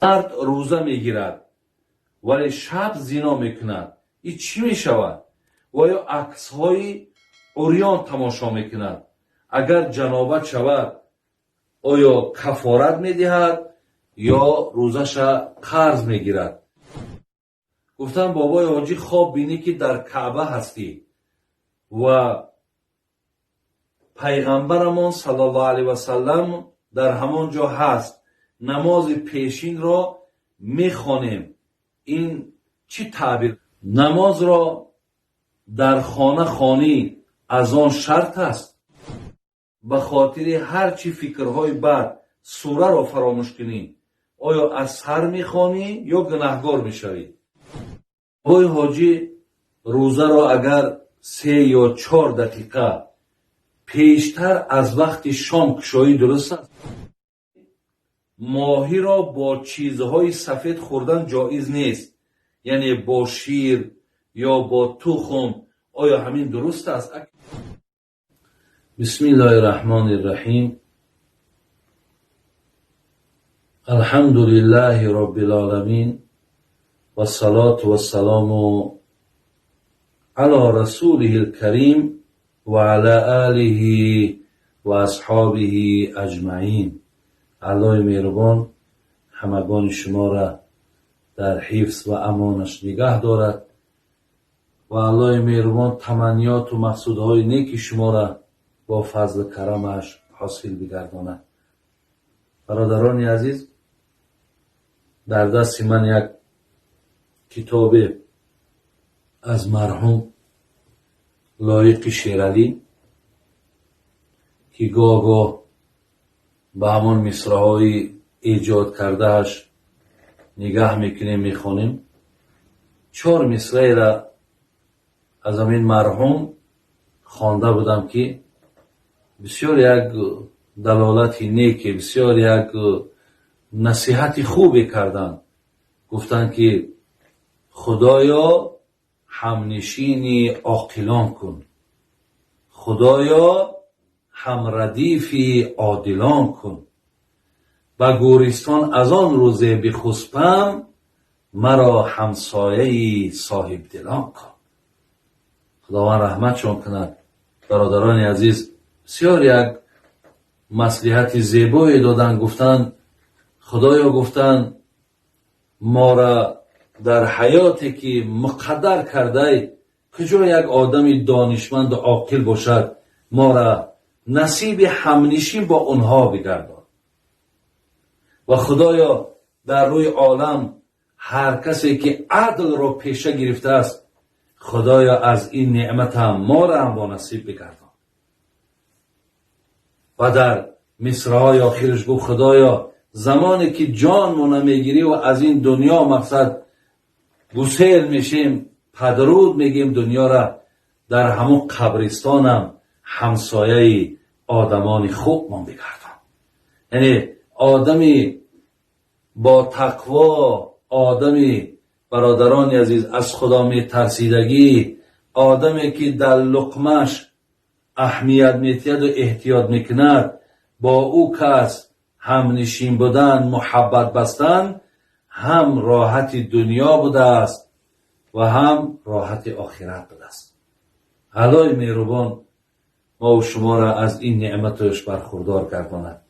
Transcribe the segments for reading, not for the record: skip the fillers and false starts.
مرد روزه میگیرد ولی شب زنا میکند، این چی میشود؟ و یا عکس های اوریان تماشا میکند، اگر جنابت شود آیا کفارت میدهد یا روزش قرض میگیرد؟ گفتم بابای حاجی خواب بینی که در کعبه هستی و پیغمبرمان صلی الله علیه و سلم در همان جا هست، نماز پیشین را میخوانیم، این چی تعبیر؟ نماز را در خانه خوانی از آن شرط است؟ به خاطر هر چی فکرهای بد سوره را فراموش کنی آیا از سر میخوانی یا گناهگار میشوی؟ بابای حاجی روزه را اگر 3 یا 4 دقیقه پیشتر از وقت شام کشایی درست است؟ ماهی را با چیزهای سفید خوردن جایز نیست، یعنی با شیر یا با تخم، آیا همین درست است؟ بسم الله الرحمن الرحیم. الحمد لله رب العالمین و الصلاة و السلام علی رسوله الکریم و علی آله و اصحابه اجمعین. الله مهربان همگان شما را در حفظ و امانش نگه دارد و الله مهربان تمنیات و مقصودهای نیک شما را با فضل کرمش حاصل بگرداند. برادران عزیز، در دست من یک کتاب از مرحوم لایق شیرعلی که گاه به همان مصرع‌های ایجاد کردهش نگاه میکنیم میخونیم. 4 مصرع را از همین مرحوم خوانده بودم که بسیار یک دلالت نیک، بسیار یک نصیحت خوبی کردن. گفتن که خدایا همنشین عاقلان کن، خدایا همردیف عادلان کن، و گورستان از آن روزه بخسپم مرا همسایه صاحب دلان کن. خداوند رحمتشان کند. برادران عزیز، بسیار یک مصلحت زیبایی دادن. گفتن خدایا، گفتن ما را در حیاتی که مقدر کرده کجا یک آدم دانشمند و عاقل باشد، ما را نصیب همنشین با اونها بگردان. و خدایا در روی عالم هر کسی که عدل را پیشه گرفته است، خدایا از این نعمت هم ما را هم با نصیب بگردان. و در مصرع‌های آخرش گفت خدایا زمانی که جان ما نمیگیری و از این دنیا مقصد گسیل میشیم، پدرود میگیم دنیا را، در همون قبرستانم همسایه آدمان خوب من بگردان. یعنی آدمی با تقوا، آدمی برادران عزیز از خدا می ترسیدگی، آدمی که در لقمش اهمیت میتید و احتیاط میکند، با او کس هم نشین بودن، محبت بستن، هم راحت دنیا بوده است و هم راحت آخرت بوده است. الله مهربان ما و شما را از این نعمتش برخوردار گرداند.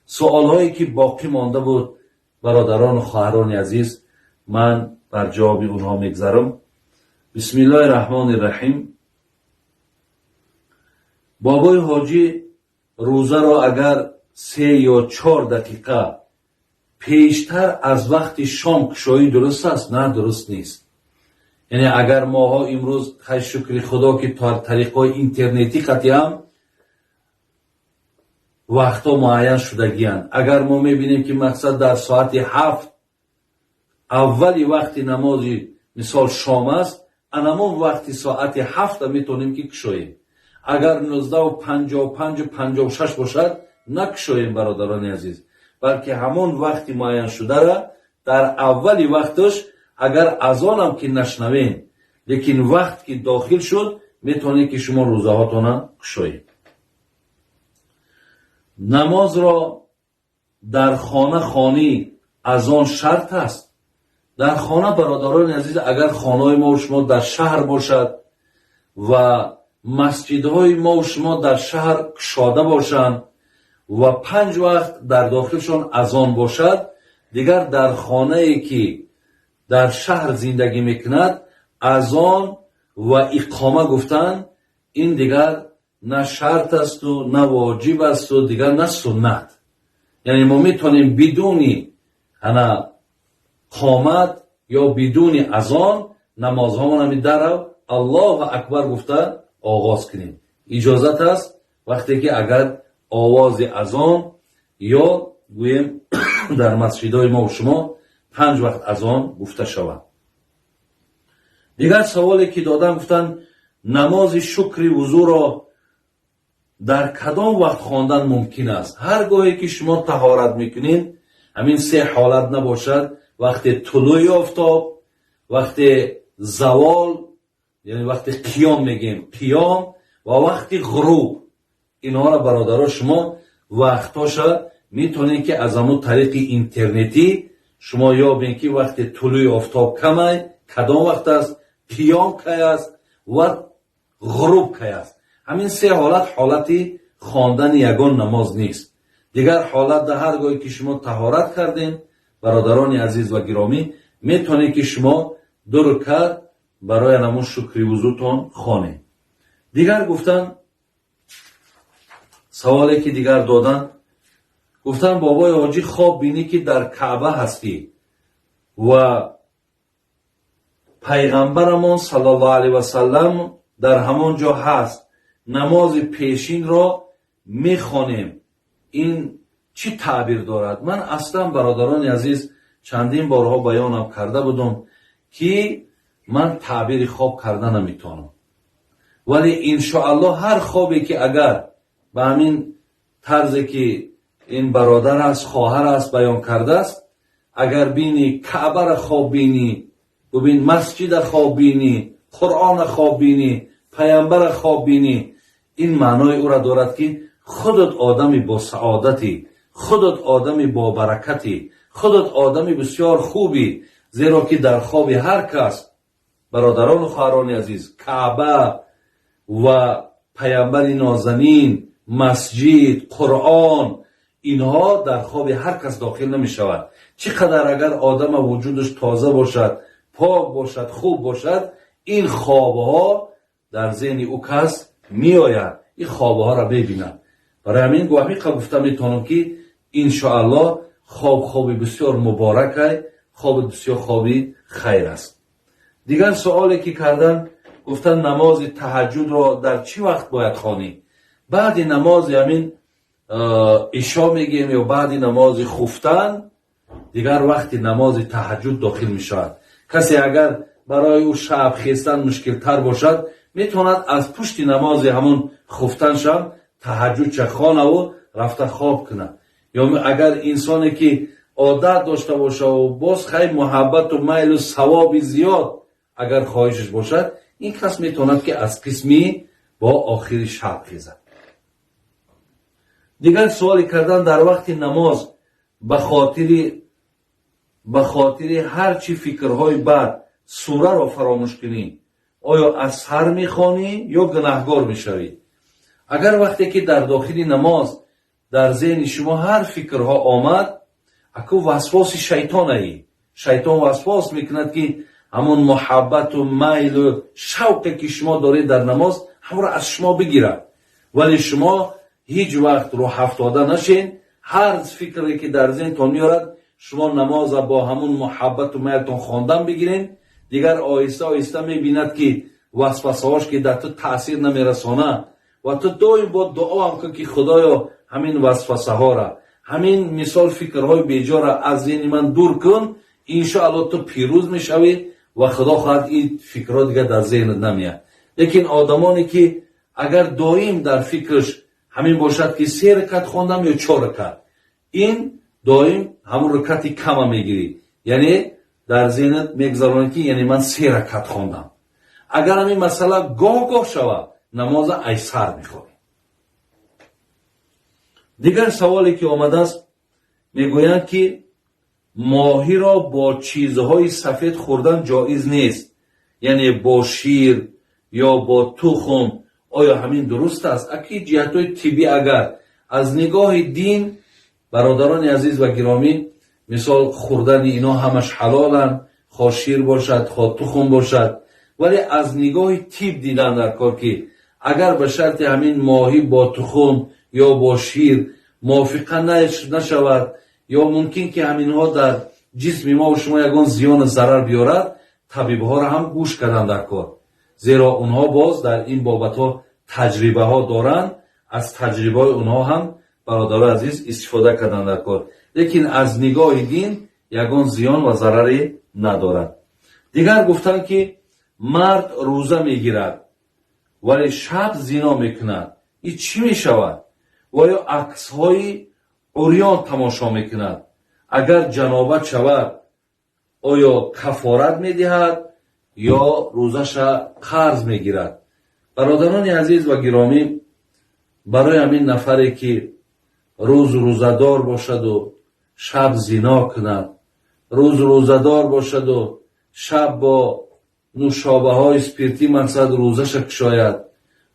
سوال هایی که باقی مانده بود برادران و خواهران عزیز، من بر جواب اونها میگذرم. بسم الله الرحمن الرحیم. بابای حاجی روزه را اگر 3 یا 4 دقیقه پیشتر از وقت شام کشایی درست است؟ نه، درست نیست. یعنی اگر ماها امروز خیلی شکر خدا که طریقای اینترنتی قطعی هم وقتا معین شدگی هستند. اگر ما میبینیم که مقصد در ساعت 7 اولی وقت نمازی مثال شام است، انمون وقتی ساعت 7 میتونیم که کشاییم. اگر 19:55 و 56 باشد نکشاییم برادران عزیز، بلکه همون وقتی معین شده را در اولی وقتش اگر اذان هم که نشنوین لیکن وقت که داخل شد میتونید که شما روزه هاتون کشایید. نماز را در خانه خوانی از آن شرط است. در خانه برادران عزیز، اگر خانه ما و شما در شهر باشد و مسجدهای ما و شما در شهر کشاده باشند و 5 وقت در داخلشان اذان باشد، دیگر در خانه ای که در شهر زندگی میکند اذان و اقامه گفتن، این دیگر نه شرط است و نه واجب است و دیگر نه سنت. یعنی ما میتونیم بدون قامت یا بدون اذان نمازهامون در الله اکبر گفته آغاز کنیم. اجازت است وقتی که اگر آواز اذان یا گویم در مسجدهای ما و شما 5 وقت اذان گفته شود. دیگر سوالی که دادن گفتن نماز شکر وضو را در کدام وقت خواندن ممکن است؟ هرگاهی که شما طهارت میکنین، همین 3 حالت نباشد، وقتی طلوع آفتاب، وقتی زوال یعنی وقتی قیام میگیم قیام و وقتی غروب، اینها را برادران شما وقتاش میتونید که از همون طریق اینترنتی شما یابین که وقتی طلوع آفتاب کمه کدام وقت است، قیام کی است و غروب کی است. همین 3 حالت حالتی خواندن یگان نماز نیست. دیگر حالت در هر گاهی که شما طهارت کردین برادران عزیز و گرامی، میتونید که شما 2 رکعت برای نماز شکر وضوتون خوانید. دیگر گفتن سوالی که دیگر دادن گفتن بابای حاجی خواب بینی که در کعبه هستی و پیغمبرمون صلی الله علیه و سلم در همان جا هست، نماز پیشین را میخوانیم، این چی تعبیر دارد؟ من اصلا برادران عزیز چندین بارها بیانم کرده بودم که من تعبیر خواب کرده نمیتونم، ولی انشاءالله هر خوابی که اگر به همین طرزی که این برادر است خواهر است بیان کرده است، اگر بینی کعبه را خواب بینی، ببین مسجد خواب بینی، قرآن خواب بینی، پیامبر خواب بینی، این معنای او را دارد که خودت آدمی با سعادتی، خودت آدمی با برکتی، خودت آدمی بسیار خوبی، زیرا که در خواب هر کس برادران و خواهران عزیز کعبه و پیامبر نازنین، مسجد، قرآن، اینها در خواب هر کس داخل نمی شود. چقدر اگر آدم وجودش تازه باشد، پاک باشد، خوب باشد، این خوابها در ذهن او کس می آید، این خوابها را ببیند. برای همین گواهی گفتم میتونم که انشاءالله خوابی بسیار مبارک، خواب بسیار خوابی خیر است. دیگر سوالی که کردن گفتن نماز تهجد را در چی وقت باید خوانی؟ بعد نماز همین عشا میگیم یا بعد نماز خفتن دیگر وقت نماز تهجد داخل می شود. کسی اگر برای او شب خیستن مشکل تر باشد میتواند از پشت نماز همون خفتن شب تهجد چخانه و رفته خواب کنه. یا اگر انسانی که عادت داشته باشه و باز خیلی محبت و میل و ثواب زیاد اگر خواهشش باشد، این کس میتواند که از قسمی با آخر شب خیزد. دیگر سوالی کردن در وقت نماز به خاطر هر چی فکرهای بد سوره را فراموش کنی، آیا از سر میخوانی یا گناهگار میشوی؟ اگر وقتی که در داخل نماز در ذهن شما هر فکرها آمد، اکو وسواس شیطانه، شیطان وسواس میکند که همون محبت و میل و شوقی که شما دارید در نماز هم را از شما بگیرد، ولی شما هیچ وقت رو افتاده نشین. هر فکری که در ذهنتون میارد شما نماز با همون محبت و میلتون خواندن بگیرین. دیگر آهسته آهسته میبیند که وسوسه‌هاش که در تو تاثیر نمیرسانه و تو دائم با دعا هم که خدایا همین وسوسه ها را، همین مثال فکرهای بیجا را از ذهن من دور کن، انشاءالله تو پیروز میشوی و خدا خواهد این فکرها دیگر در ذهنت نمیاد. لیکن آدمانی که اگر دائم در فکرش همین باشد که 3 رکعت خواندم یا 4 رکعت، این دائم همون رکعتی کم میگیری، یعنی در ذهنت میگذارونی که یعنی من 3 رکعت خواندم. اگر همین مسئله گاه شود نماز ایسر میخوری. دیگر سوالی که آمده است میگویند که ماهی را با چیزهای سفید خوردن جایز نیست، یعنی با شیر یا با تخم. آیا همین درست است؟ اکی جهتهای طبی اگر از نگاه دین برادران عزیز و گرامی مثال خوردن اینا همش حلالن، خواه شیر باشد خواه تخم باشد، ولی از نگاه طب دیدن در کار که اگر به شرط همین ماهی با تخم یا با شیر موافقه نشود یا ممکن که همین ها در جسم ما و شما یگان زیان و ضرر بیارد، طبیب ها را هم گوش کردن در کار، زیرا اونها باز در این بابت ها تجربه ها دارن، از تجربه های اونها هم برادر عزیز استفاده کردن در کار، لیکن از نگاه دین یگان زیان و ضرری ندارد. دیگر گفتن که مرد روزه میگیرد ولی شب زنا میکند، این چی میشود؟ و یا عکس های عریان تماشا میکند، اگر جنابت شود آیا کفارت میدهد یا روزش قرض میگیرد؟ برادران عزیز و گرامی، برای همین نفری که روز روزدار باشد و شب زنا کند، روز روزدار باشد و شب با نوشابه های اسپریتی مقصد روزش کشاید،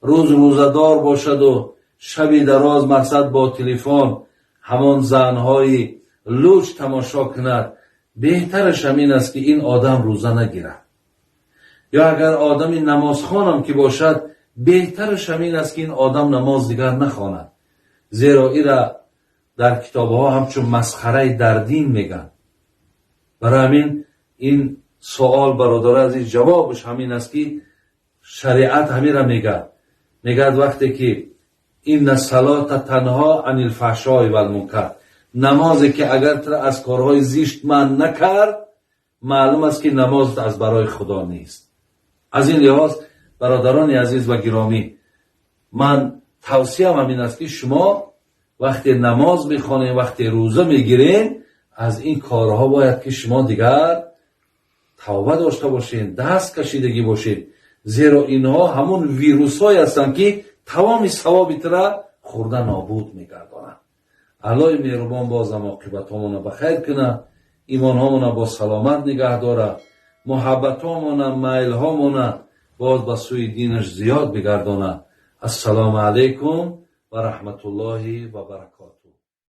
روز روزدار باشد و شبی دراز مقصد با تلفن همان زنهای لوچ تماشا کند، بهترش همین است که این آدم روزه نگیرد. یا اگر آدمی نمازخوانم که باشد، بهترش همین است که این آدم نماز دیگر نخواند، زیرا ایرا در کتابها همچون مسخره در دین میگن. برای همین این سوال برادر عزیز جوابش همین است که شریعت همین را میگه وقتی که این الصلاة تنها عن الفحشاء و المنکر، نمازی که اگر تو از کارهای زشت من نکرد، معلوم است که نماز از برای خدا نیست. از این لحاظ برادران عزیز و گرامی، من توصیهم همین است که شما وقتی نماز میخوانید، وقتی روزه میگیرین، از این کارها باید که شما دیگر توبه داشته باشین، دست کشیدگی باشین، زیرا اینها همون ویروس های هستند که تمام ثوابت را خورده نابود میگردانند. الله مهربان بازم عاقبتامون بخیر کنه، ایمان هامون با سلامت نگه داره، محبت هامون میل هامون باز به سوی دینش زیاد بگردانه. السلام علیکم و رحمت الله و برکاته.